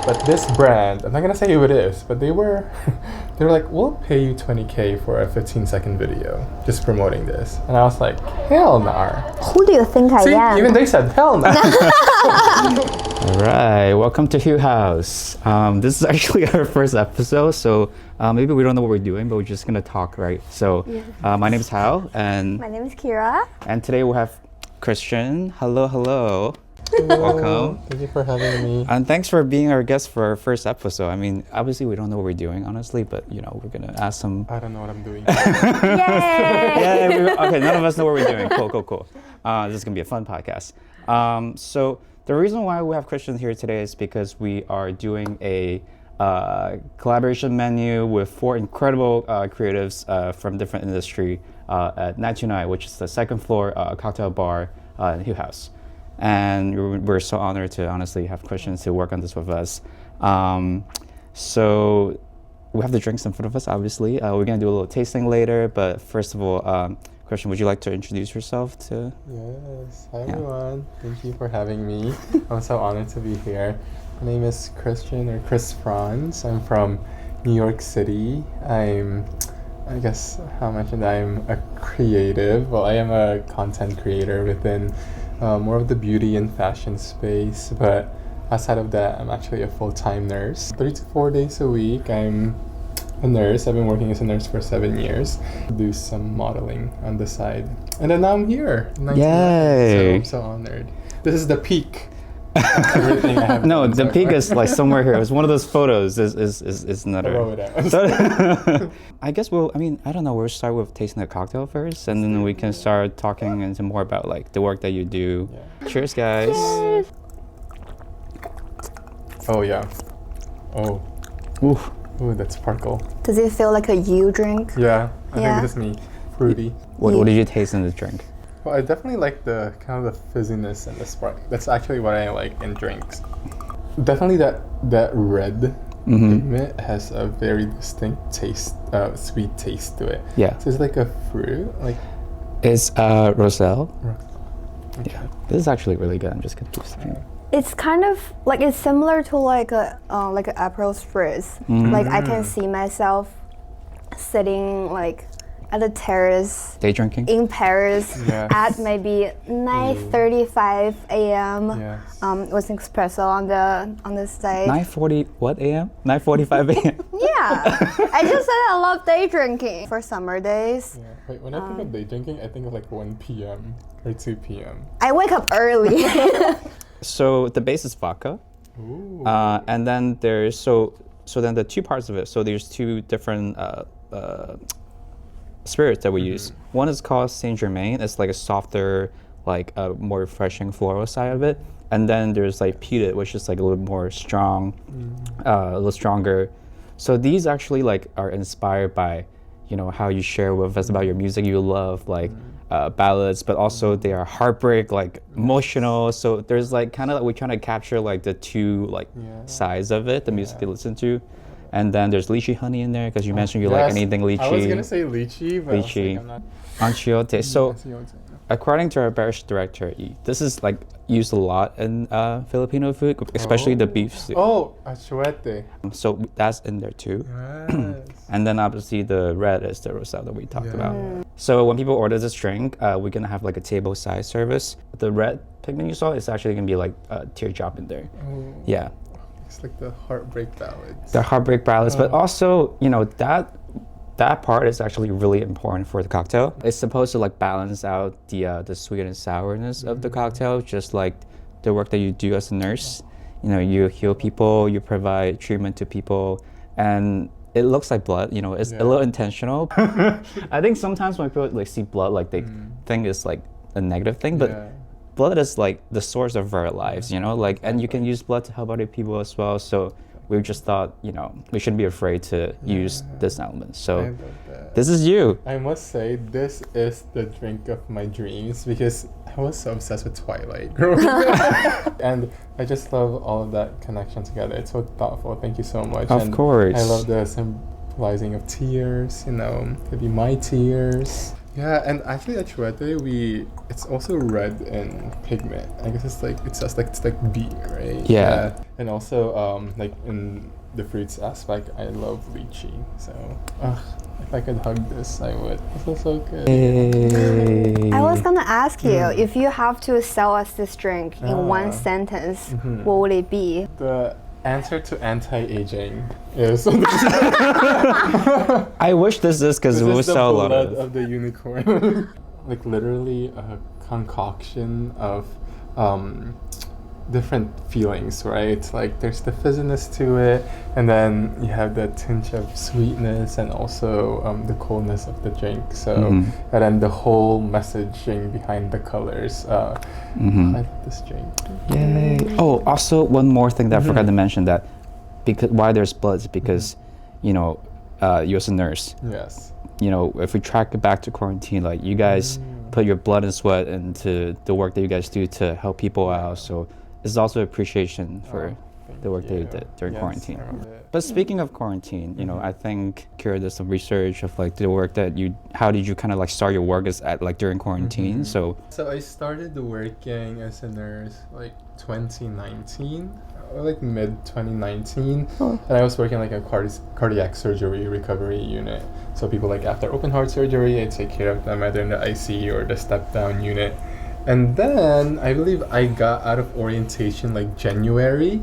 But this brand, I'm not gonna say who it is, but they were like, we'll pay you 20K for a 15-second video just promoting this. And I was like, hell nah. Who do you think I am? Even they said hell nah. All right, welcome to Hue House. This is actually our first episode, so maybe we don't know what we're doing, but we're just gonna talk, right? So, my name is Hao, and My name is Kira. and today we have Christian. Hello. Hello. Welcome. Thank you for having me. And thanks for being our guest for our first episode. I mean, obviously we don't know what we're doing, honestly, but we're gonna ask some. I don't know what I'm doing. Yay! Okay, none of us know what we're doing. Cool. This is gonna be a fun podcast. So the reason why we have Christian here today is because we are doing a collaboration menu with 4 incredible creatives from different industry at 929, which is the second floor cocktail bar in Hue House. And we're so honored to honestly have Christian to work on this with us. So we have the drinks in front of us, obviously. We're gonna do a little tasting later, but first of all, Christian, would you like to introduce yourself to? Yes. Hi everyone. Thank you for having me. I'm so honored to be here. My name is Christian or Chris Franz. I'm from New York City. I guess how I mentioned I'm a creative. Well, I am a content creator within more of the beauty and fashion space, but outside of that, I'm actually a full-time nurse. 3 to 4 days a week, I'm a nurse. I've been working as a nurse for 7 years. Do some modeling on the side. And then now I'm here. Yay! So I'm so honored. This is the peak. Everything I have. No, the peak is like somewhere here. It's one of those photos. Is another. Throw it out. I guess I don't know. We'll start with tasting the cocktail first, and then we can start talking into more about like the work that you do. Yeah. Cheers, guys. Cheers. Oh yeah. Oh. Ooh, that sparkle. Does it feel like a you drink? Yeah, I Yeah. think this is me. Fruity. What did you taste in the drink? Well, I definitely like the kind of the fizziness and the spark. That's actually what I like in drinks. Definitely that red pigment has a very distinct taste, sweet taste to it. Yeah. So it's like a fruit, like. It's Roselle. Okay. Yeah. This is actually really good. I'm just gonna keep sipping. It's kind of like it's similar to like an Aperol Spritz. Like I can see myself sitting like at a terrace Day drinking. in Paris Yes. at maybe 9:35 a.m. Yes. With an espresso on the side. 9:40 what a.m.? 9:45 a.m. Yeah, I just said I love day drinking for summer days. Yeah. Wait, when I think of day drinking, I think of like 1 p.m. or 2 p.m. I wake up early. So the base is vodka. Ooh. And then there's so then the 2 parts of it. So there's 2 different spirits that we use. One is called Saint Germain. It's like a softer, like a more refreshing floral side of it. And then there's like peated, which is like a little more strong, a little stronger. So these actually like are inspired by, how you share with us about your music you love, like ballads, but also they are heartbreak, like emotional. So there's like kind of like we're trying to capture like the 2 like sides of it, the music you listen to. And then there's lychee honey in there because you mentioned you like anything lychee. I was gonna say lychee, but Lychee. I'm not. Anchiote. So Anchiote. according to our British director, this is like used a lot in Filipino food, especially the beef soup. Oh, achuete. So that's in there too. Yes. And then obviously the red is the roselle that we talked about. So when people order this drink, we're gonna have like a table size service. The red pigment you saw is actually gonna be like a teardrop in there. Oh, Yeah. it's like the heartbreak ballads. The heartbreak ballads, but also that part is actually really important for the cocktail. It's supposed to like balance out the sweet and sourness of the cocktail, just like the work that you do as a nurse. You heal people, you provide treatment to people, and it looks like blood. It's a little intentional. I think sometimes when people like see blood, like they think it's like a negative thing, but blood is like the source of our lives, and you can use blood to help other people as well. So we just thought, we shouldn't be afraid to use this element. So I love that. this is you. I must say, this is the drink of my dreams because I was so obsessed with Twilight growing up. And I just love all of that connection together. It's so thoughtful. Thank you so much. Of course. I love the symbolizing of tears, could be my tears. Yeah, and actually at Chuete it's also red in pigment. I guess it's like B, right? Yeah. And also like in the fruits aspect, I love lychee. So if I could hug this, I would. This is so good. I was gonna ask you if you have to sell us this drink in one sentence, what would it be? The answer to anti-aging is I wish this is because we would sell a lot blood of. of the unicorn. Like literally a concoction of different feelings, right? Like there's the fizziness to it, and then you have the tinge of sweetness and also the coldness of the drink. So and then the whole messaging behind the colors. I like this drink. Yay! Oh, also one more thing that I forgot to mention, that because why there's blood is because, you as a nurse, Yes. If we track it back to quarantine, like you guys put your blood and sweat into the work that you guys do to help people out. So it's also appreciation for the work that you did during quarantine. But speaking of quarantine, I think Kira did some research of like the work that how did you kind of like start your work during quarantine? So I started working as a nurse like 2019, or like mid 2019, and I was working like a cardiac surgery recovery unit. So people like after open heart surgery, I take care of them either in the ICU or the step down unit. And then I believe I got out of orientation like January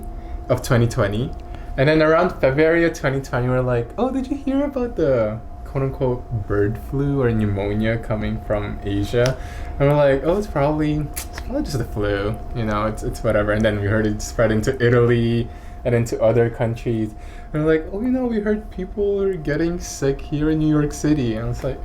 of 2020. And then around February of 2020, we're like, oh, did you hear about the quote unquote bird flu or pneumonia coming from Asia? And we're like, oh, it's probably just the flu, it's whatever. And then we heard it spread into Italy and into other countries. And we're like, oh, we heard people are getting sick here in New York City. And it's like,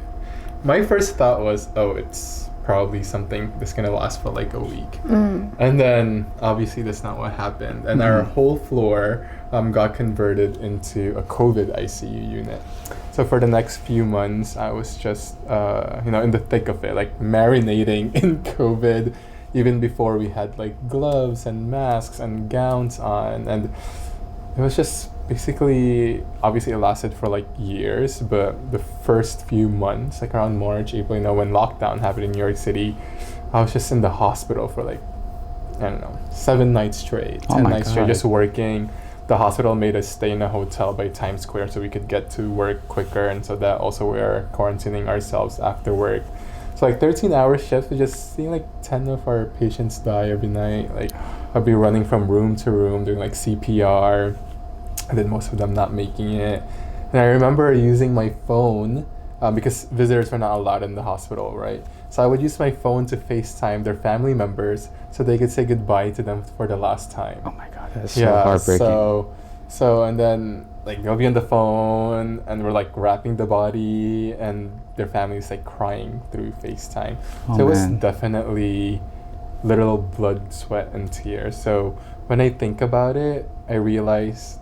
my first thought was, oh, it's probably something that's gonna last for like a week. And then obviously that's not what happened, and our whole floor got converted into a COVID ICU unit. So for the next few months I was just in the thick of it, like marinating in COVID, even before we had like gloves and masks and gowns on. And it was just basically, obviously it lasted for like years, but the first few months, like around March, April, when lockdown happened in New York City, I was just in the hospital for like, 7 nights straight, 10 nights straight, just working. The hospital made us stay in a hotel by Times Square so we could get to work quicker, and so that also we are quarantining ourselves after work. So like 13-hour shifts, we just seeing like 10 of our patients die every night. Like I'd be running from room to room doing like CPR, and then most of them not making it. And I remember using my phone because visitors were not allowed in the hospital, right? So I would use my phone to FaceTime their family members so they could say goodbye to them for the last time. oh my god, that's so heartbreaking. So and then like they'll be on the phone and we're like wrapping the body and their family's like crying through FaceTime. So it was definitely literal blood, sweat, and tears. So when I think about it, I realize,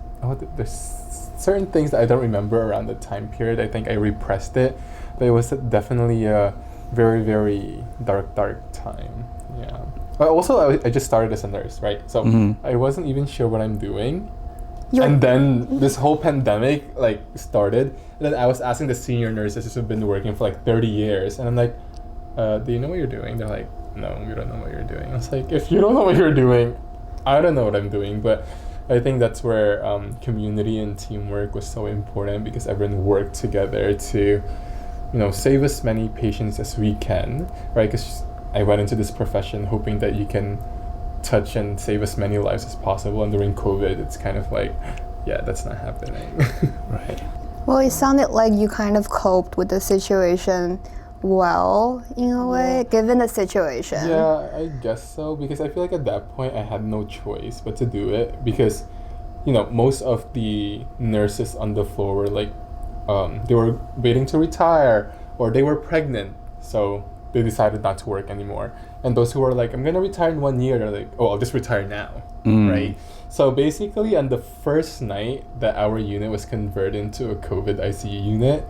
there's certain things that I don't remember around the time period. I think I repressed it, but it was definitely a very, very dark time. Yeah. But also, I just started as a nurse, right? So I wasn't even sure what I'm doing. And then this whole pandemic like started, and then I was asking the senior nurses who've been working for like 30 years, and I'm like, do you know what you're doing? They're like, no, we don't know what you're doing. I was like, if you don't know what you're doing, I don't know what I'm doing. But I think that's where community and teamwork was so important, because everyone worked together to, save as many patients as we can, right? Because I went into this profession hoping that you can touch and save as many lives as possible, and during COVID, it's kind of like, that's not happening. Right. Well, it sounded like you kind of coped with the situation well, in a way, given the situation. Yeah, I guess so, because I feel like at that point I had no choice but to do it, because most of the nurses on the floor were like they were waiting to retire or they were pregnant, so they decided not to work anymore. And those who were like, I'm gonna retire in 1 year, they're like, oh, I'll just retire now. Right? So basically on the first night that our unit was converted into a COVID ICU unit,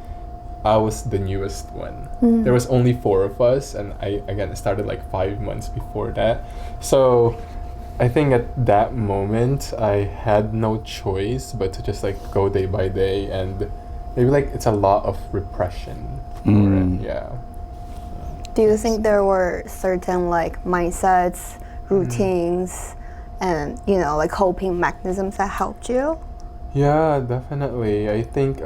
I was the newest one. There was only 4 of us, and I started like 5 months before that. So I think at that moment I had no choice but to just like go day by day, and maybe like it's a lot of repression for it. Yeah. Do you think there were certain like mindsets, routines, and like coping mechanisms that helped you? Yeah, definitely. I think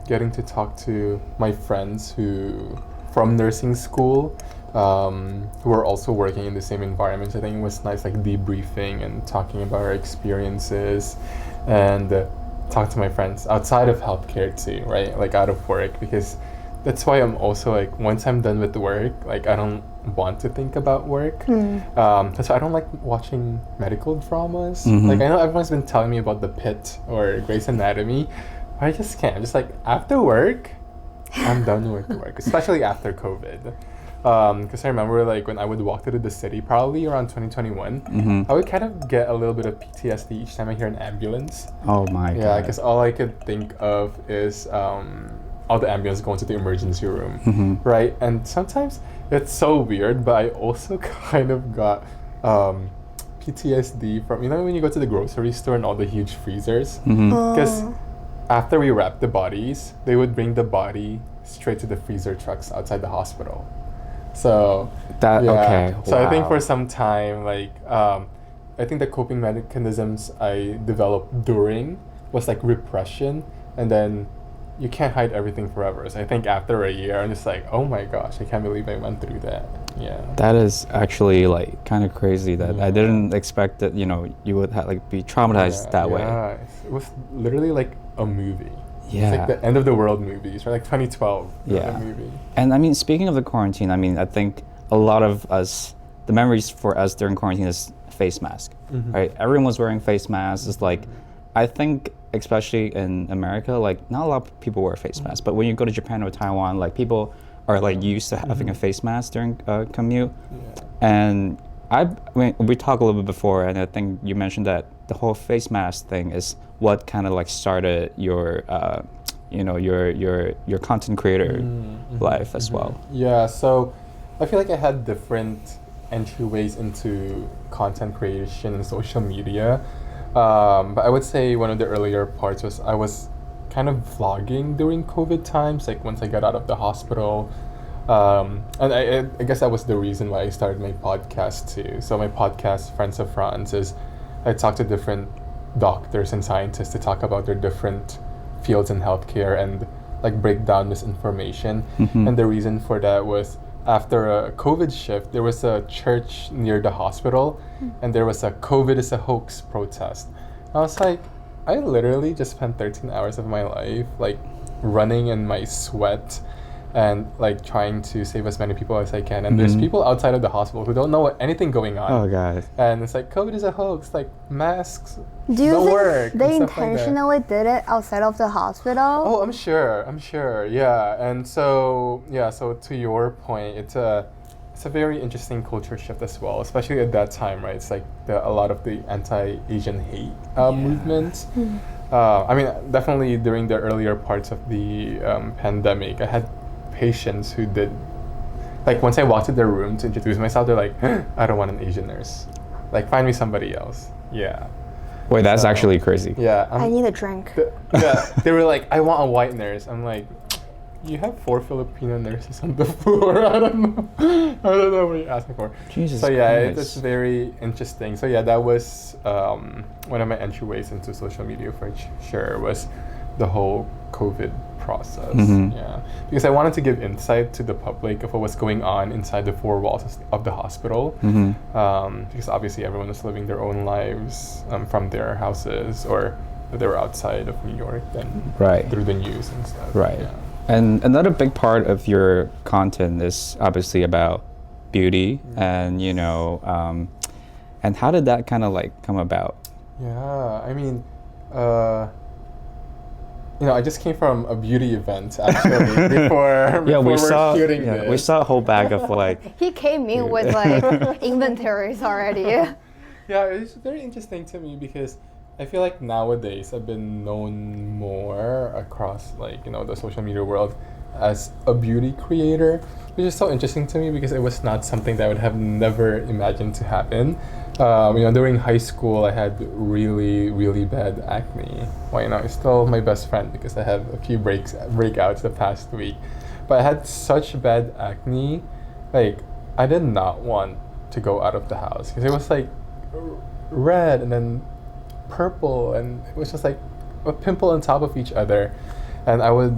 getting to talk to my friends who from nursing school, who are also working in the same environment, I think it was nice, like debriefing and talking about our experiences, and talk to my friends outside of healthcare too, right? Like out of work, because that's why I'm also like, once I'm done with work, like I don't want to think about work. That's why I don't like watching medical dramas. Like I know everyone's been telling me about The Pit or Grey's Anatomy, but I just can't. Just like after work, I'm done with work, especially after COVID. Because I remember like when I would walk through the city, probably around 2021, I would kind of get a little bit of PTSD each time I hear an ambulance. Oh my god. Yeah, because all I could think of is all the ambulance going to the emergency room, right? And sometimes it's so weird, but I also kind of got PTSD from, when you go to the grocery store and all the huge freezers? Because after we wrap the bodies, they would bring the body straight to the freezer trucks outside the hospital. So okay. So I think Wow. for some time, like I think the coping mechanisms I developed during was like repression, and then you can't hide everything forever. So I think after a year, I'm just like, oh my gosh, I can't believe I went through that. Yeah. That is actually like kind of crazy that I didn't expect that, you would be traumatized that way. Yeah, it was literally like a movie. Yeah. It's like the end of the world movies, right? Like 2012. Yeah. The movie. And I mean, speaking of the quarantine, I think a lot of us, the memories for us during quarantine is face mask, right? Everyone was wearing face masks. It's like, I think, especially in America, like not a lot of people wear face masks, but when you go to Japan or Taiwan, like people are like used to having a face mask during commute. Yeah. And we talked a little bit before, and I think you mentioned that the whole face mask thing is what kind of like started your, your content creator life as well. Yeah, so I feel like I had different entryways into content creation and social media. But I would say one of the earlier parts was I was kind of vlogging during COVID times, like once I got out of the hospital. And I guess that was the reason why I started my podcast too. So my podcast, Friends of Franz, is I talk to different doctors and scientists to talk about their different fields in healthcare and like break down misinformation. And the reason for that was after a COVID shift, there was a church near the hospital and there was a COVID is a hoax protest. I was like, I literally just spent 13 hours of my life like running in my sweat and like trying to save as many people as I can. And there's people outside of the hospital who don't know anything going on. Oh god. And it's like, COVID is a hoax, like masks Do you don't think work. they and stuff like that. intentionally did it outside of the hospital? Oh, I'm sure, yeah. And so to your point, it's a very interesting culture shift as well, especially at that time, right? It's like a lot of the anti-Asian hate movement. I mean, definitely during the earlier parts of the pandemic, I had patients who did, like once I walked to their room to introduce myself, they're like, I don't want an Asian nurse. Like, find me somebody else. Yeah. Wait, that's actually crazy. Yeah. I need a drink. They were like, I want a white nurse. I'm like, you have 4 Filipino nurses on the floor. I don't know what you're asking for. Jesus So yeah, Christ. it's very interesting. So yeah, that was one of my entryways into social media for sure, was the whole COVID process. Yeah, because I wanted to give insight to the public of what was going on inside the 4 walls of the hospital. Because obviously everyone was living their own lives from their houses, or they were outside of New York and through the news and stuff. Right. Yeah. And another big part of your content is obviously about beauty, and and how did that kind of like come about? Yeah, I mean, I just came from a beauty event actually before we we're saw shooting this. we saw a whole bag of like He came in with like inventories already. Yeah, it's very interesting to me because I feel like nowadays I've been known more across like, the social media world as a beauty creator, which is so interesting to me because it was not something that I would have never imagined to happen. During high school I had really, really bad acne. Well, it's still my best friend because I had a few breakouts the past week. But I had such bad acne like I did not want to go out of the house because it was like red and then purple, and it was just like a pimple on top of each other. And I would,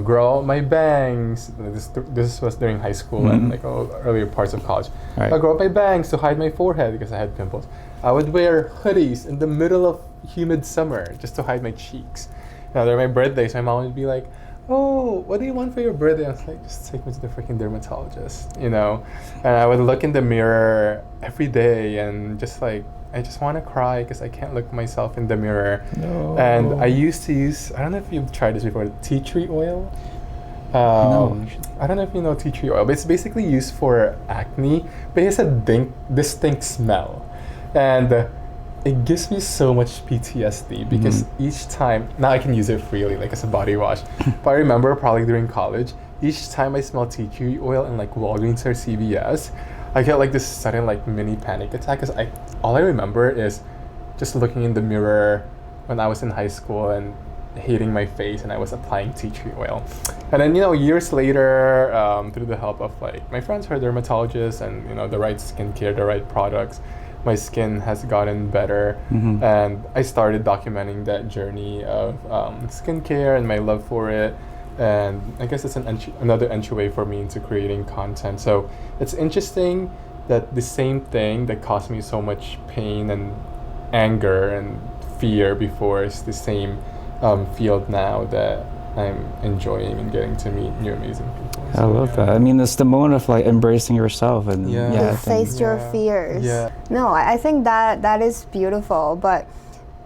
grow out my bangs. This was during high school and like earlier parts of college. Right. I grow out my bangs to hide my forehead because I had pimples. I would wear hoodies in the middle of humid summer just to hide my cheeks. During my birthdays, my mom would be like, "Oh, what do you want for your birthday?" I was like, "Just take me to the freaking dermatologist," And I would look in the mirror every day and just like, I just want to cry because I can't look myself in the mirror. No. And I used to use, I don't know if you've tried this before, tea tree oil. No. I don't know if you know tea tree oil, but it's basically used for acne, but it has a distinct smell. And it gives me so much PTSD because each time, now I can use it freely, like as a body wash. But I remember probably during college, each time I smell tea tree oil in like Walgreens or CVS, I get like this sudden like mini panic attack because all I remember is just looking in the mirror when I was in high school and hating my face, and I was applying tea tree oil. And then years later, through the help of like my friends who are dermatologists and the right skincare, the right products, my skin has gotten better, and I started documenting that journey of skincare and my love for it. And I guess it's another entryway for me into creating content. So it's interesting that the same thing that caused me so much pain and anger and fear before is the same field now that I'm enjoying and getting to meet new amazing people. I love that. I mean, it's the moment of like embracing yourself and You face your fears. Yeah. No, I think that is beautiful. But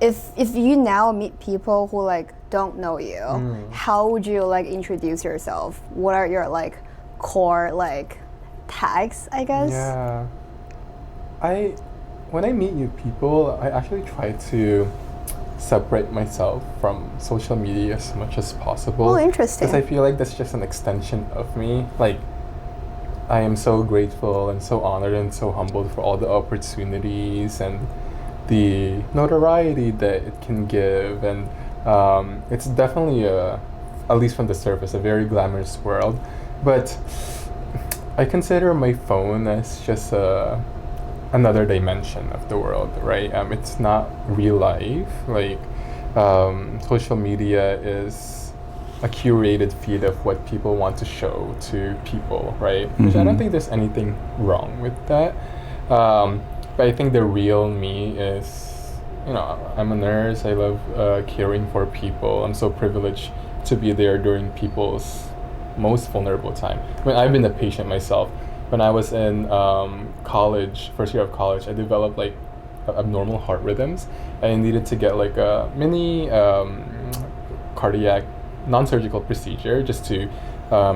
if you now meet people who like don't know you, how would you like introduce yourself? What are your like core like tags, I guess? Yeah. When I meet new people, I actually try to separate myself from social media as much as possible. Oh, interesting. Because I feel like that's just an extension of me. Like, I am so grateful and so honored and so humbled for all the opportunities and the notoriety that it can give. And it's definitely, at least from the surface, a very glamorous world. But I consider my phone as just another dimension of the world, right? It's not real life. Like, social media is a curated feed of what people want to show to people, right? Which I don't think there's anything wrong with that. But I think the real me is, I'm a nurse. I love caring for people. I'm so privileged to be there during people's most vulnerable time. I mean, I've been a patient myself. When I was in college, first year of college, I developed like abnormal heart rhythms, and I needed to get like a mini cardiac non-surgical procedure just to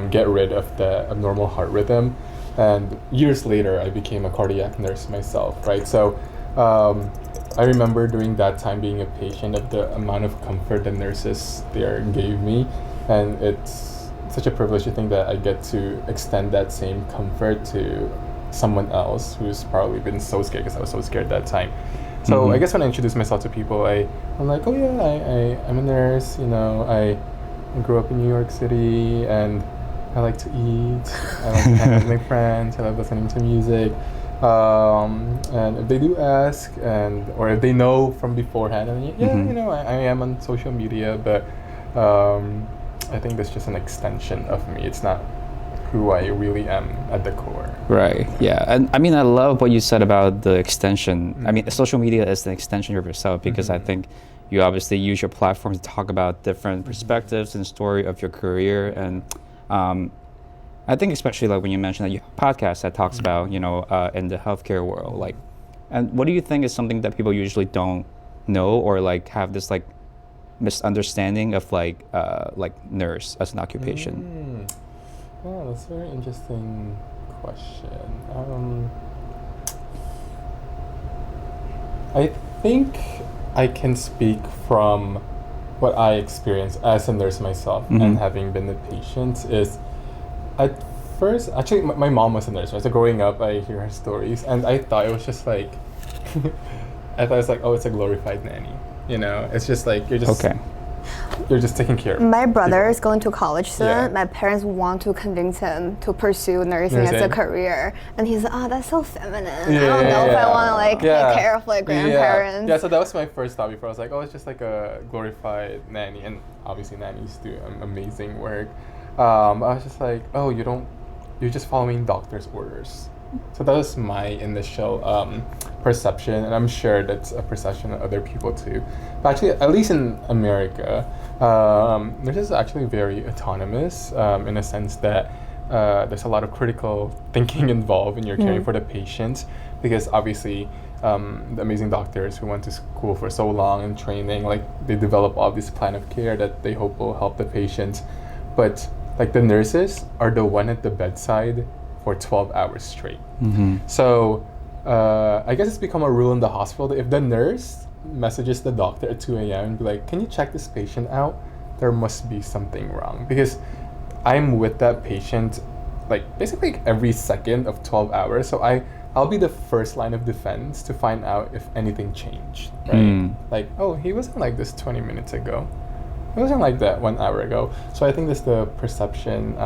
get rid of the abnormal heart rhythm. And years later, I became a cardiac nurse myself, right? So I remember during that time being a patient of the amount of comfort the nurses there gave me, and it's such a privilege to think that I get to extend that same comfort to someone else who's probably been so scared, because I was so scared that time. So I guess when I introduce myself to people, I'm like, oh yeah, I'm a nurse, I grew up in New York City, and I like to eat, I like to hang out with my friends, I love listening to music. And if they do ask, or if they know from beforehand, I am on social media, but I think that's just an extension of me. It's not who I really am at the core. Right, yeah. And I mean, I love what you said about the extension. I mean, social media is an extension of yourself, because I think you obviously use your platform to talk about different perspectives and story of your career. And I think especially like when you mentioned that you have a podcast that talks about, in the healthcare world, like, and what do you think is something that people usually don't know, or like have this like misunderstanding of like nurse as an occupation? Yeah, that's a very interesting question. I think I can speak from what I experienced as a nurse myself, and having been a patient is, at first, actually my mom was a nurse, right? So growing up, I hear her stories, and I thought it was just like, I thought it's like, oh, it's a glorified nanny. It's just like, you're just... Okay. you're just taking care of My brother people. is going to college soon. Yeah. My parents want to convince him to pursue nursing as a career, and he's like, "Oh, that's so feminine. I don't know if I want to like take care of like grandparents." Yeah, so that was my first thought before. I was like, oh, it's just like a glorified nanny, and obviously nannies do amazing work. I was just like, oh, you're just following doctor's orders. So that was my initial perception, and I'm sure that's a perception of other people too. But actually, at least in America, nurses are actually very autonomous in a sense that there's a lot of critical thinking involved in your caring for the patient, because obviously the amazing doctors who went to school for so long and training, like they develop all this plan of care that they hope will help the patient. But like the nurses are the one at the bedside for 12 hours straight. So I guess it's become a rule in the hospital that if the nurse messages the doctor at 2 a.m. and be like, can you check this patient out? There must be something wrong, because I'm with that patient like basically every second of 12 hours. So I'll be the first line of defense to find out if anything changed, right? Like, oh, he wasn't like this 20 minutes ago. It wasn't like that 1 hour ago. So I think that's the perception.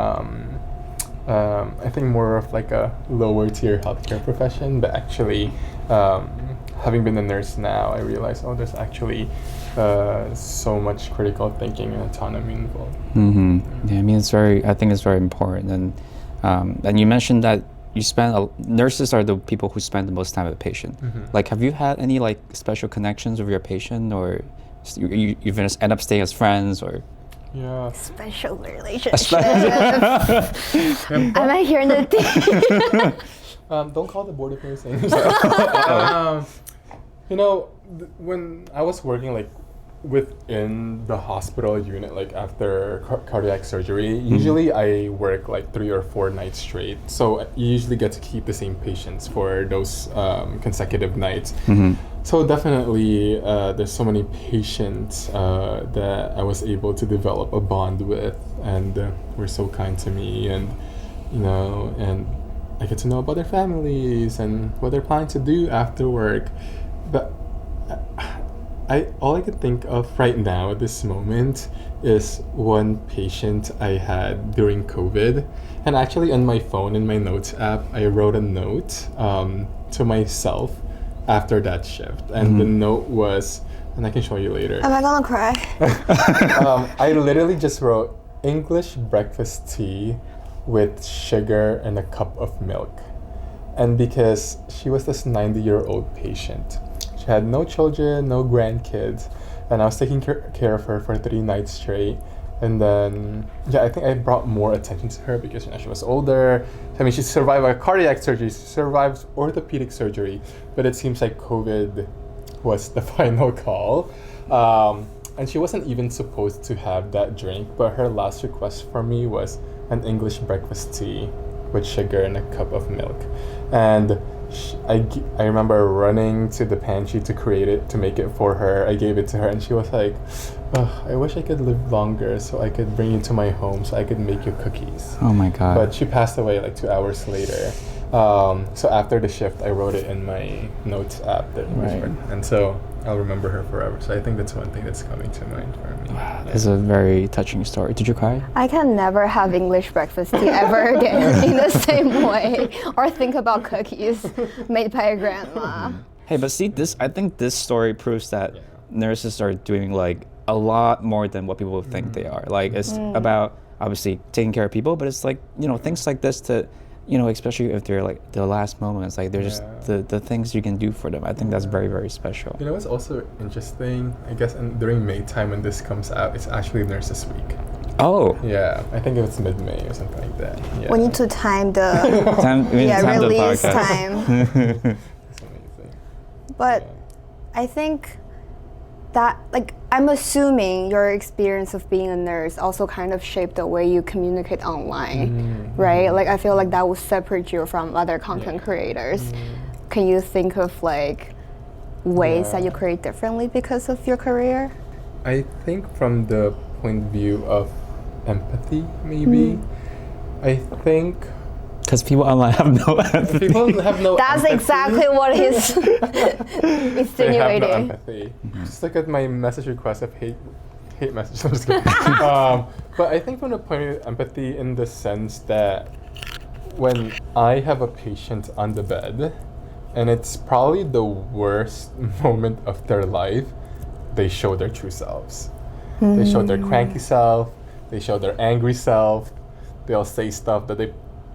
I think more of like a lower tier healthcare profession, but actually having been a nurse now, I realize, oh, there's actually so much critical thinking and autonomy involved. Yeah, I mean, I think it's very important. And you mentioned that nurses are the people who spend the most time with the patient. Like, have you had any like special connections with your patient, or you end up staying as friends, or? Yeah. Special relationship. Am I hearing the thing? Don't call the board of nursing. When I was working like within the hospital unit, like after cardiac surgery, usually I work like 3 or 4 nights straight. So you usually get to keep the same patients for those consecutive nights. So definitely there's so many patients that I was able to develop a bond with, and were so kind to me, and and I get to know about their families and what they're planning to do after work. But all I could think of right now at this moment is one patient I had during COVID. And actually on my phone, in my notes app, I wrote a note to myself after that shift. And the note was, and I can show you later. Am I gonna cry? I literally just wrote English breakfast tea with sugar and a cup of milk. And because she was this 90-year-old patient, she had no children, no grandkids, and I was taking care of her for 3 nights straight. And then, I think I brought more attention to her because she was older. I mean, she survived a cardiac surgery, she survived orthopedic surgery, but it seems like COVID was the final call. And she wasn't even supposed to have that drink, but her last request from me was an English breakfast tea with sugar and a cup of milk. And I remember running to the pantry to make it for her. I gave it to her, and she was like, oh, I wish I could live longer so I could bring you to my home so I could make you cookies. Oh my God. But she passed away like 2 hours later. So after the shift, I wrote it in my notes app. And so I'll remember her forever. So I think that's one thing that's coming to mind for me. Wow, that's a very touching story. Did you cry? I can never have English breakfast tea ever again in the same way, or think about cookies made by a grandma. Hey, but see, I think this story proves that nurses are doing like a lot more than what people think they are. Like, it's about obviously taking care of people, but it's like, things like this to, especially if they're like the last moments, like they're just the things you can do for them. I think that's very, very special. What's also interesting, I guess, during May time when this comes out, it's actually Nurses Week. Oh. Yeah, I think it's mid-May or something like that. Yeah. We need to time the release time. That's amazing. But I think that, like, I'm assuming your experience of being a nurse also kind of shaped the way you communicate online, right? Like, I feel like that will separate you from other content creators. Can you think of like ways that you create differently because of your career? I think from the point of view of empathy, maybe. I think because people online have no empathy. People have no That's empathy. exactly what he's They have no insinuating. empathy. Just look at my message request of hate hate message. I'm just kidding. But I think from the point of empathy in the sense that when I have a patient on the bed and it's probably the worst moment of their life, they show their true selves. They show their cranky self, they show their angry self, they'll say stuff that they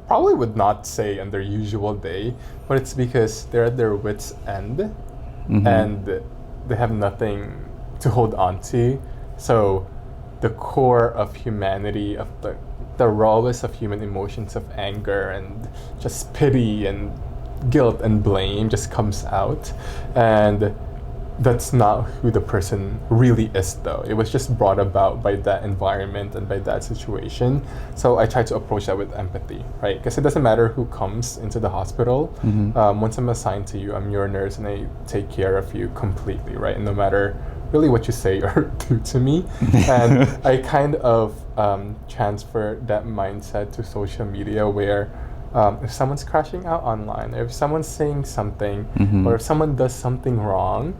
probably would not say in their usual day, but it's because they're at their wits' end and they have nothing to hold on to. So the core of humanity, of the rawest of human emotions of anger and just pity and guilt and blame just comes out. And that's not who the person really is, though. It was just brought about by that environment and by that situation. So I try to approach that with empathy, right? Because it doesn't matter who comes into the hospital. Once I'm assigned to you, I'm your nurse and I take care of you completely, right? And no matter really what you say or do to me. And I kind of transfer that mindset to social media where if someone's crashing out online, or if someone's saying something, or if someone does something wrong,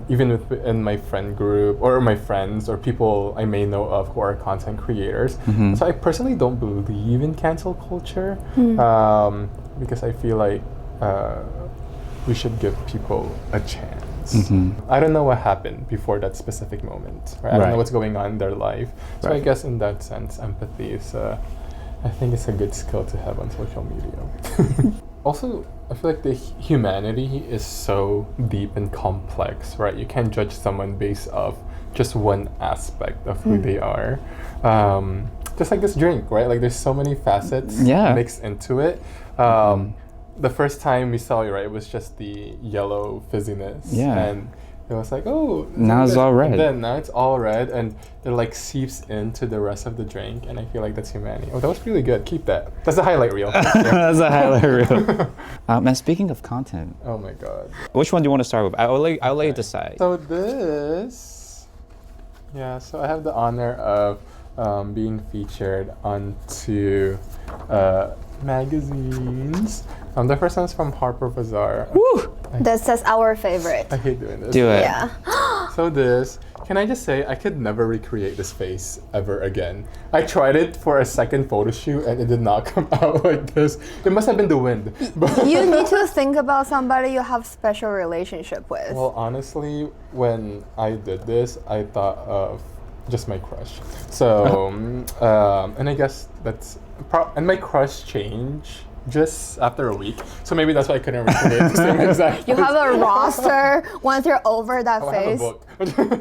even in my friend group or my friends or people I may know of who are content creators. So I personally don't believe in cancel culture because I feel like we should give people a chance. I don't know what happened before that specific moment. Right? I don't know what's going on in their life. So I guess in that sense, empathy is I think it's a good skill to have on social media. Also, I feel like the humanity is so deep and complex, right? You can't judge someone based off just one aspect of who they are. Just like this drink, right? Like there's so many facets mixed into it. The first time we saw it, right, it was just the yellow fizziness. And it was like, oh, now it's all red. And then now it's all red, and it like seeps into the rest of the drink, and I feel like that's humanity. Oh, that was really good. Keep that. That's a highlight reel. That's a highlight reel. And speaking of content, oh my god, which one do you want to start with? I'll let you decide. So this, so I have the honor of being featured onto magazines. The first one's from Harper BAZAAR. Woo! That's our favorite. I hate doing this. Do it. Yeah. So this, can I just say, I could never recreate this face ever again. I tried it for a second photo shoot and it did not come out like this. It must have been the wind. You need to think about somebody you have special relationship with. Well, honestly, when I did this, I thought of just my crush. So, and I guess that's, and my crush changed just after a week, so maybe that's why I couldn't recreate the same exact. You have a roster once you're over that phase. I have a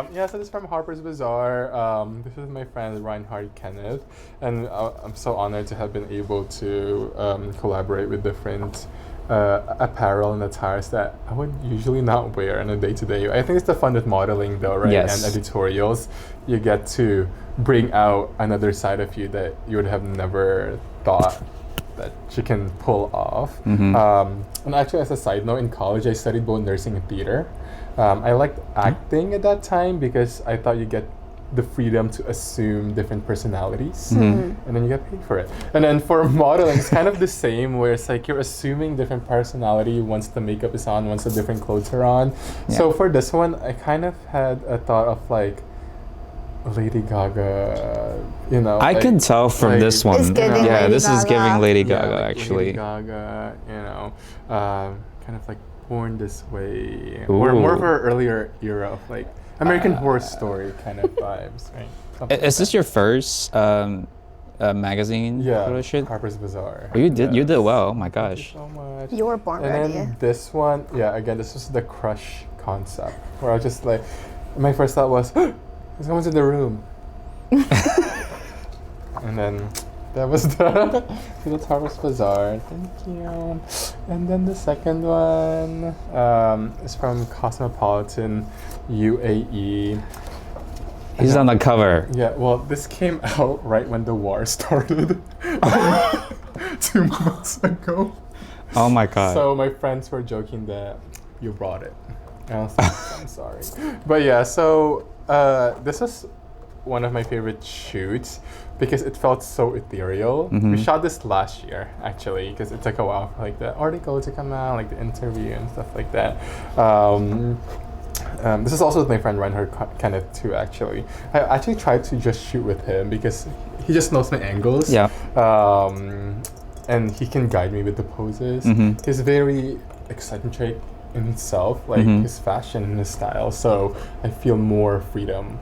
book. So this is from Harper's BAZAAR. This is my friend Reinhard Kenneth, and I'm so honored to have been able to collaborate with different apparel and attires that I would usually not wear on a day-to-day. I think it's the fun with modeling, though, right? Yes. And editorials, you get to bring out another side of you that you would have never thought that you can pull off. And actually, as a side note, in college I studied both nursing and theater. I liked acting at that time because I thought you get the freedom to assume different personalities, and then you get paid for it. And then for modeling, it's kind of the same, where it's like you're assuming different personality once the makeup is on, once the different clothes are on. So for this one, I kind of had a thought of like Lady Gaga, I can tell from this one. It's giving Lady this is Gaga. giving Lady Gaga, like actually. Lady Gaga, kind of like Born This Way, or more of her earlier era of like American Horror Story kind of vibes, right? Is this your first magazine photo shoot? Harper's BAZAAR. Oh, you did well. Oh my Thank gosh. you so much. You were born And ready. then this one, again, this was the crush concept, where I was just like, my first thought was, there's someone in the room. And then that was that's Harper's BAZAAR. Thank you. And then the second one is from Cosmopolitan UAE. He's on the cover. Yeah, well, this came out right when the war started, 2 months ago. Oh my god. So my friends were joking that you brought it. And I was like, I'm sorry. But yeah, so this was one of my favorite shoots because it felt so ethereal. We shot this last year, actually, because it took a while for like the article to come out, like the interview and stuff like that. this is also with my friend Reinhard Kenneth too. Actually, I actually tried to just shoot with him because he just knows my angles. Yeah. And he can guide me with the poses. He's very eccentric in himself, like his fashion and his style. So I feel more freedom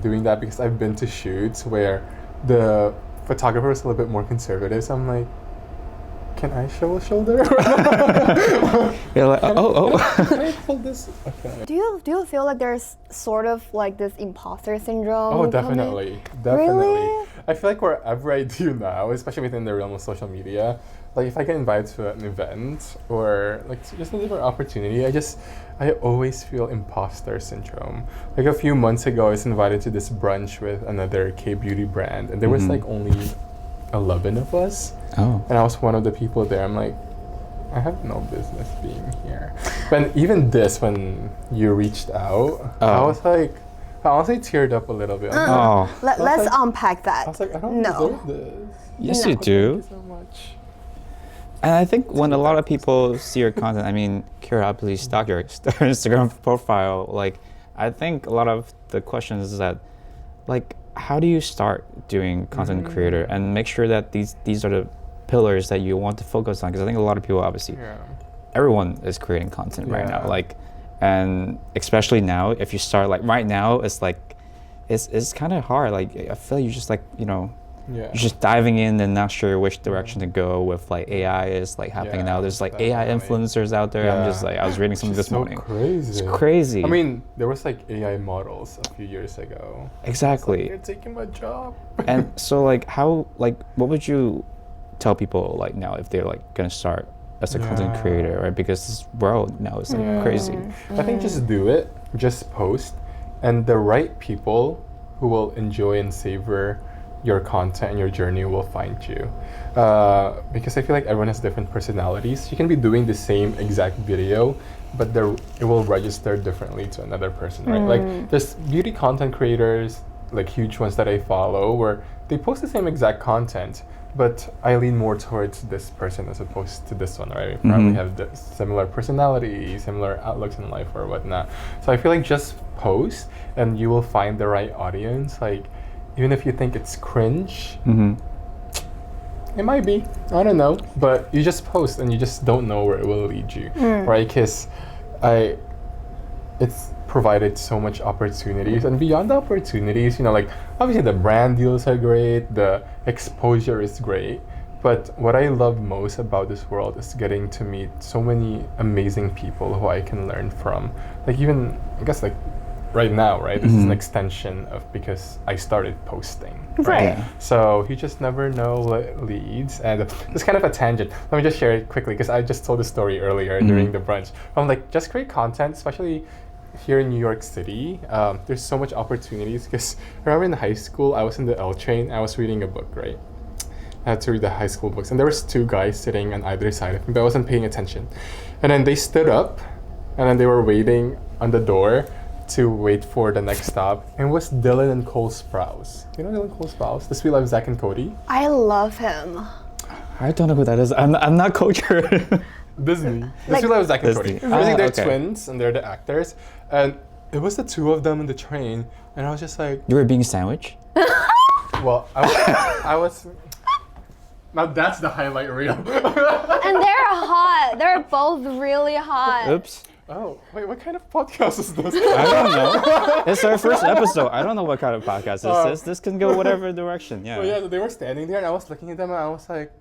doing that, because I've been to shoots where the photographer is a little bit more conservative. So I'm like, can I show a shoulder? You're like, Can I pull this? Okay. Do you feel like there's sort of like this imposter syndrome? Oh, definitely. Really? I feel like wherever I do now, especially within the realm of social media, like if I get invited to an event or like just a different opportunity, I always feel imposter syndrome. Like a few months ago, I was invited to this brunch with another K-beauty brand, and there was like only 11 of us. Oh. And I was one of the people there. I'm like, I have no business being here. But even this, when you reached out, I was like, I honestly teared up a little bit. Let's like, unpack that. I was like, I don't deserve this. Yes, you do. Thank you so much. And I think when a lot of people see your content, I mean, curiously stalk your Instagram profile, like, I think a lot of the questions is that, like, how do you start doing content creator and make sure that these are the pillars that you want to focus on? Because I think a lot of people, obviously, everyone is creating content right now, like, and especially now, if you start like right now, it's like, it's kind of hard. Like, I feel like you're just like, you know, you're just diving in and not sure which direction to go with. Like, AI is like happening now. There's like AI influencers out there. I'm just like, I was reading something this morning. Crazy. It's crazy. I mean, there was like AI models a few years ago. Exactly. They're taking my job. And so like, how, like, what would you tell people like now if they're like gonna start as a content creator, right? Because this world now is like crazy. I think just do it, just post, and the right people who will enjoy and savor your content and your journey will find you. Because I feel like everyone has different personalities. You can be doing the same exact video, but it will register differently to another person, right? Like, there's beauty content creators, like huge ones that I follow, where they post the same exact content, but I lean more towards this person as opposed to this one, right? We probably have the similar personality, similar outlooks in life or whatnot. So I feel like just post and you will find the right audience. Like, even if you think it's cringe, it might be, I don't know, but you just post and you just don't know where it will lead you, right? Because it's provided so much opportunities, and beyond the opportunities, you know, like obviously the brand deals are great, the exposure is great, but what I love most about this world is getting to meet so many amazing people who I can learn from. Like, even, I guess, like right now, right? This is an extension of because I started posting, right? So you just never know what leads. And it's kind of a tangent. Let me just share it quickly, because I just told the story earlier during the brunch. I'm like, just create content, especially here in New York City. There's so much opportunities, because I remember in high school, I was in the L train, I was reading a book, right? I had to read the high school books, and there was two guys sitting on either side of me, but I wasn't paying attention. And then they stood up, and then they were waiting on the door to wait for the next stop. And it was Dylan and Cole Sprouse. You know Dylan Cole Sprouse? The Sweet Life of Zach and Cody? I love him. I don't know who that is. I'm not cultured. Disney. The Sweet Life of Zach and Cody. Disney. I think they're twins, and they're the actors. And it was the two of them in the train, and I was just like... You were being sandwiched? Well, I was... Now that's the highlight reel. And they're hot. They're both really hot. Oops. Oh, wait, what kind of podcast is this? I don't know. It's our first episode. I don't know what kind of podcast this is. This can go whatever direction. Yeah. So yeah, they were standing there, and I was looking at them, and I was like,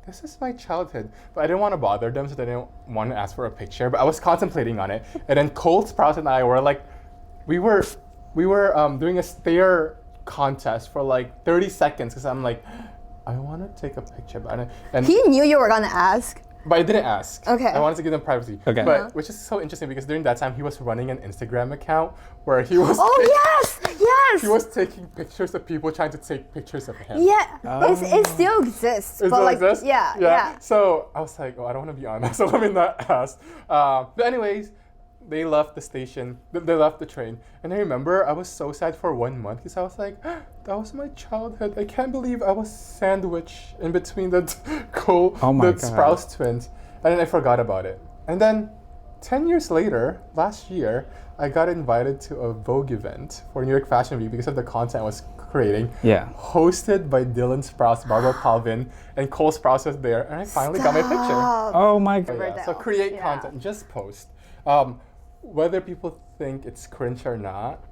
this is my childhood. But I didn't want to bother them, so they didn't want to ask for a picture. But I was contemplating on it. And then Cole Sprouse and I were like, we were doing a stare contest for like 30 seconds, because I'm like, I want to take a picture. And He knew you were gonna ask. But I didn't ask. Okay. I wanted to give them privacy. Okay. But which is so interesting, because during that time he was running an Instagram account where he was Yes! he was taking pictures of people trying to take pictures of him. Yeah, it still exists. It but still like, exists? Yeah. So I was like, oh, I don't want to be on that, so let me not ask. But anyways, they left the station, they left the train. And I remember I was so sad for 1 month, because I was like, that was my childhood. I can't believe I was sandwiched in between the Oh my God. Sprouse twins. And then I forgot about it. And then 10 years later, last year, I got invited to a Vogue event for New York Fashion Week because of the content I was creating. Yeah. Hosted by Dylan Sprouse, Barbara Palvin, and Cole Sprouse was there, and I finally got my picture. Oh my So, god. yeah, so create content, just post. Whether people think it's cringe or not,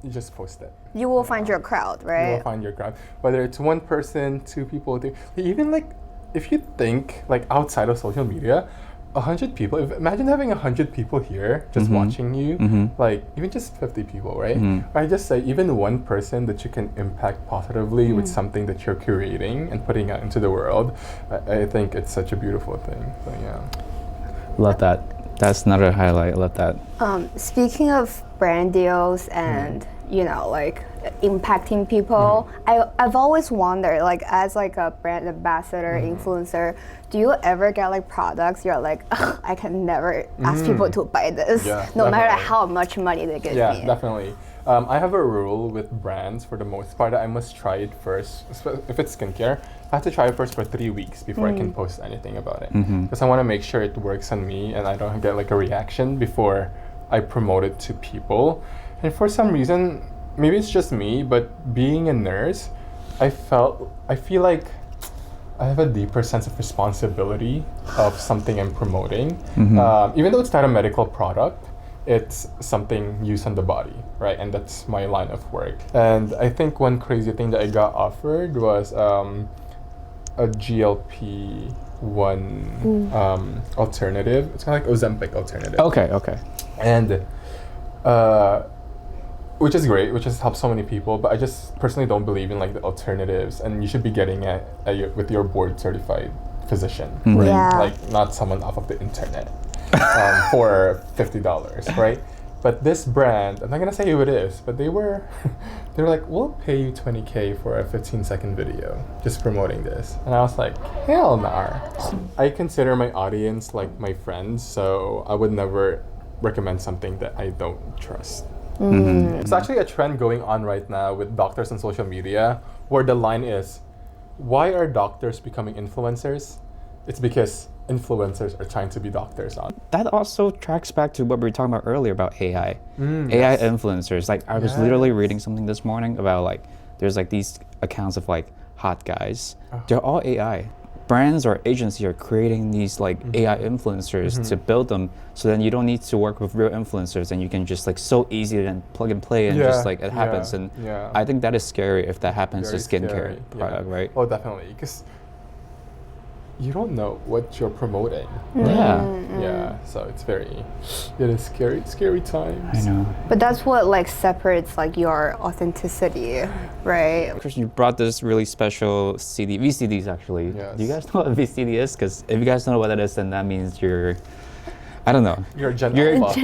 you just post it. You will find your crowd, right? You will find your crowd. Whether it's one person, two people, even like if you think like outside of social media, 100 people. Imagine having 100 people here just watching you, like even just 50 people, right? I just say even one person that you can impact positively with something that you're creating and putting out into the world. I think it's such a beautiful thing. So yeah. Love that. That's another highlight. I love that. Speaking of brand deals and you know, like impacting people, I've always wondered, like as like a brand ambassador, influencer, do you ever get like products you're like, ugh, I can never ask people to buy this, no matter how much money they give me? Yeah, definitely. I have a rule with brands for the most part that I must try it first. If it's skincare, I have to try it first for 3 weeks before I can post anything about it. Because I want to make sure it works on me and I don't get like a reaction before I promote it to people. And for some reason, maybe it's just me, but being a nurse, I feel like I have a deeper sense of responsibility of something I'm promoting. Even though it's not a medical product, it's something used on the body, right? And that's my line of work. And I think one crazy thing that I got offered was a GLP-1 alternative. It's kind of like Ozempic alternative. Okay. And which is great, which has helped so many people, but I just personally don't believe in like the alternatives, and you should be getting it with your board certified physician, right? Yeah. Like not someone off of the internet for $50, right? But this brand, I'm not gonna say who it is, but they were like, we'll pay you $20K for a 15-second video just promoting this. And I was like, hell nah. I consider my audience like my friends, so I would never recommend something that I don't trust. It's actually a trend going on right now with doctors on social media where the line is, why are doctors becoming influencers? It's because influencers are trying to be doctors on. That also tracks back to what we were talking about earlier about AI. AI Yes. influencers. Like I was literally reading something this morning about like there's like these accounts of like hot guys. They're all AI. Brands or agencies are creating these like AI influencers to build them, so then you don't need to work with real influencers and you can just like so easy and plug and play and just like it happens. And I think that is scary if that happens Very to skincare scary. product, right? Oh, definitely, because you don't know what you're promoting. Yeah, so it is scary times. I know. But that's what like separates like your authenticity, right? Christian, you brought this really special CD, VCDs actually. Yes. Do you guys know what a VCD is? Because if you guys don't know what that is, then that means I don't know. You're Gen Alpha.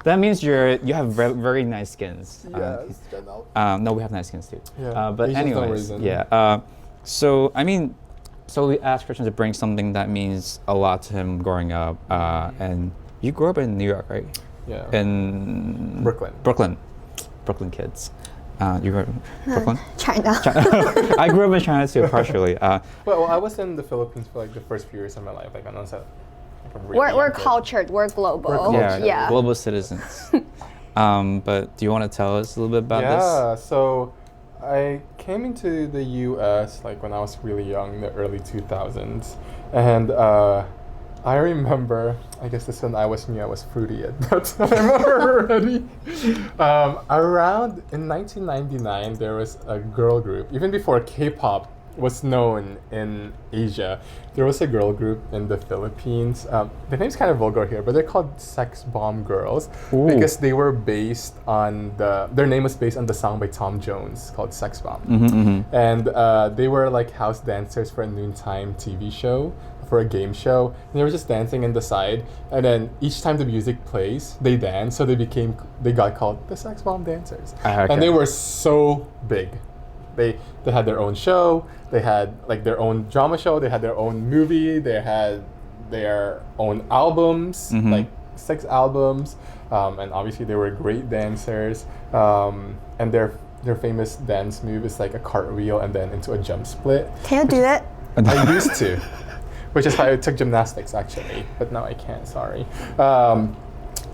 That means you have very nice skins. Yes, Gen Alpha. No, we have nice skins too. Yeah, But Asians don't anyways, reason. yeah. So we asked Christian to bring something that means a lot to him growing up. And you grew up in New York, right? Yeah. In Brooklyn. Brooklyn kids. You grew up in Brooklyn? China. I grew up in China too, partially. Well, I was in the Philippines for like the first few years of my life. Like I was We're cultured. We're global. We're cultured. Yeah, global citizens. But do you want to tell us a little bit about this? Yeah, so I came into the US like when I was really young, in the early 2000s, and I remember, I guess this one I knew I was fruity at that time already. Around in 1999, there was a girl group, even before K-pop was known in Asia. There was a girl group in the Philippines. The name's kind of vulgar here, but they're called Sex Bomb Girls. Ooh. Because they were based on their name was based on the song by Tom Jones called Sex Bomb. And they were like house dancers for a noontime TV show, for a game show. And they were just dancing in the side, and then each time the music plays, they dance. So they got called the Sex Bomb Dancers. Okay. And they were so big. They had their own show. They had like their own drama show. They had their own movie. They had their own albums, like 6 albums, and obviously they were great dancers. And their famous dance move is like a cartwheel and then into a jump split. Can you do that? I used to, which is why I took gymnastics actually, but now I can't, sorry.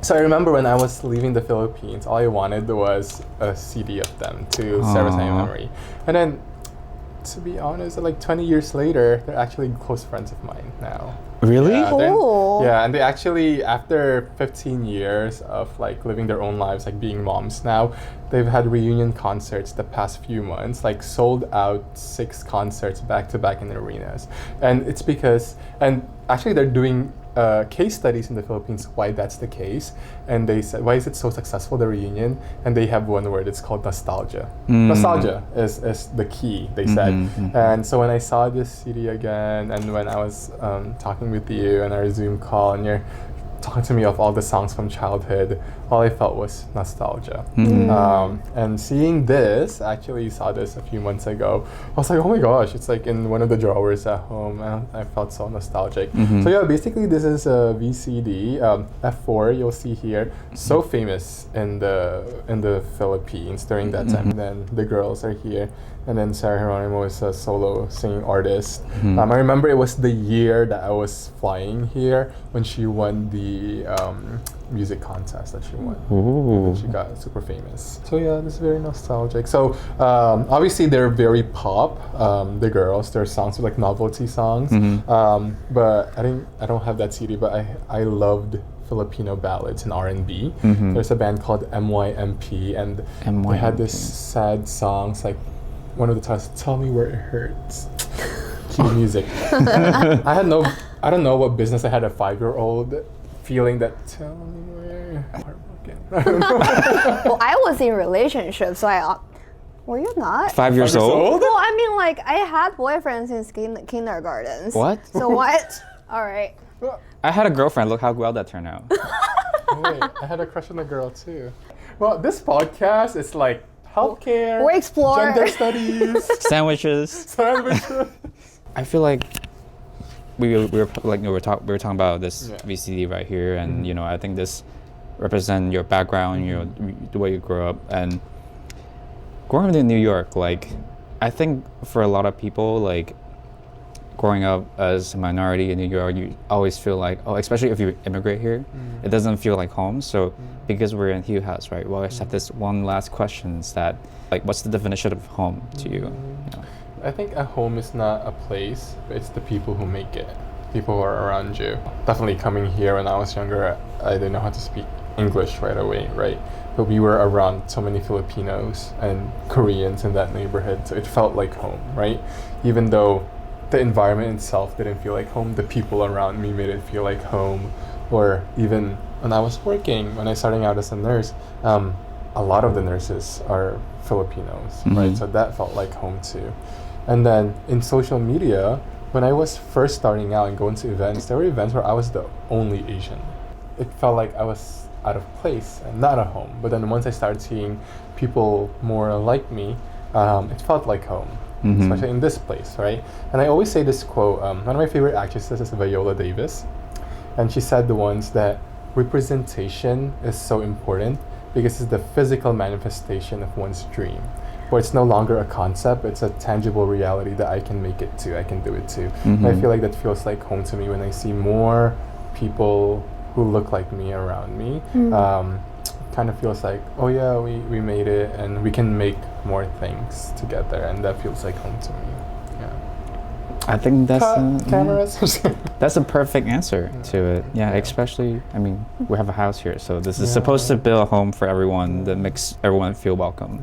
So I remember when I was leaving the Philippines, all I wanted was a CD of them to service my memory. And then, to be honest, like 20 years later, they're actually close friends of mine now. Really? Yeah, and they actually, after 15 years of like living their own lives, like being moms now, they've had reunion concerts the past few months, like sold out 6 concerts back to back in arenas. And it's because, and actually they're doing case studies in the Philippines why that's the case, and they said why is it so successful, the reunion, and they have one word, it's called nostalgia. Nostalgia is the key, they said. And so when I saw this CD again, and when I was talking with you on our Zoom call, and you're talking to me of all the songs from childhood, all I felt was nostalgia. And seeing this, actually saw this a few months ago, I was like, oh my gosh, it's like in one of the drawers at home, and I felt so nostalgic. So yeah, basically this is a VCD, F4, you'll see here, so famous in the Philippines during that time. And then the girls are here, and then Sarah Geronimo is a solo singing artist. I remember it was the year that I was flying here when she won the music contest that she won. And she got super famous. So yeah, this is very nostalgic. So obviously they're very pop, the girls. Their songs are like novelty songs. But I don't have that CD, but I loved Filipino ballads and R&B. There's a band called MYMP, and they had this sad songs like one of the titles, Tell Me Where It Hurts. Cue music. I don't know what business I had a 5-year-old feeling that, tell me where you're heartbroken. I don't know. Well, I was in a relationship, so were you not? 5 years old? Well, I mean, like, I had boyfriends since kindergartens. What? So what? All right. I had a girlfriend. Look how well that turned out. Wait, I had a crush on a girl too. Well, this podcast is like healthcare, we explore gender studies, Sandwiches. I feel like we were talking about this VCD right here, and I think this represents your background, the way you grew up, and growing up in New York. Like, I think for a lot of people, like growing up as a minority in New York, you always feel like, especially if you immigrate here, it doesn't feel like home. So because we're in Hue House, right? Well, I just have this one last question: is that, like, what's the definition of home to you? I think a home is not a place, but it's the people who make it. People who are around you. Definitely coming here when I was younger, I didn't know how to speak English right away, right? But we were around so many Filipinos and Koreans in that neighborhood, so it felt like home, right? Even though the environment itself didn't feel like home, the people around me made it feel like home. Or even when I was working, when I was starting out as a nurse, a lot of the nurses are Filipinos, right? So that felt like home too. And then in social media, when I was first starting out and going to events, there were events where I was the only Asian. It felt like I was out of place and not at home. But then once I started seeing people more like me, it felt like home, especially in this place, right? And I always say this quote, one of my favorite actresses is Viola Davis. And she said the ones that representation is so important because it's the physical manifestation of one's dream, where it's no longer a concept, it's a tangible reality that I can make it to, I can do it to. And I feel like that feels like home to me when I see more people who look like me around me. Kind of feels like, oh yeah, we made it, and we can make more things together, and that feels like home to me. I think that's cameras. That's a perfect answer to it. Yeah, especially, I mean, we have a house here, so this is supposed to build a home for everyone that makes everyone feel welcome.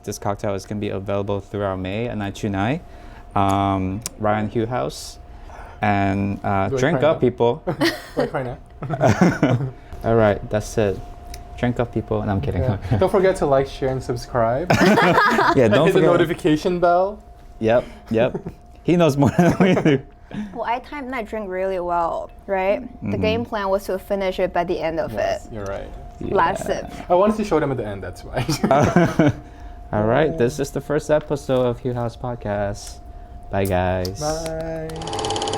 This cocktail is going to be available throughout May at 929 Ryan Hue House. And drink up, people. All right, that's it. Drink up, people. And I'm kidding. Don't forget to like, share, and subscribe. Don't hit forget the notification bell. Yep. He knows more than we do. Well, I timed that drink really well, right? The game plan was to finish it by the end of it. You're right. Last sip. I wanted to show them at the end, that's why. All right, this is the first episode of Hue House Podcast. Bye, guys. Bye.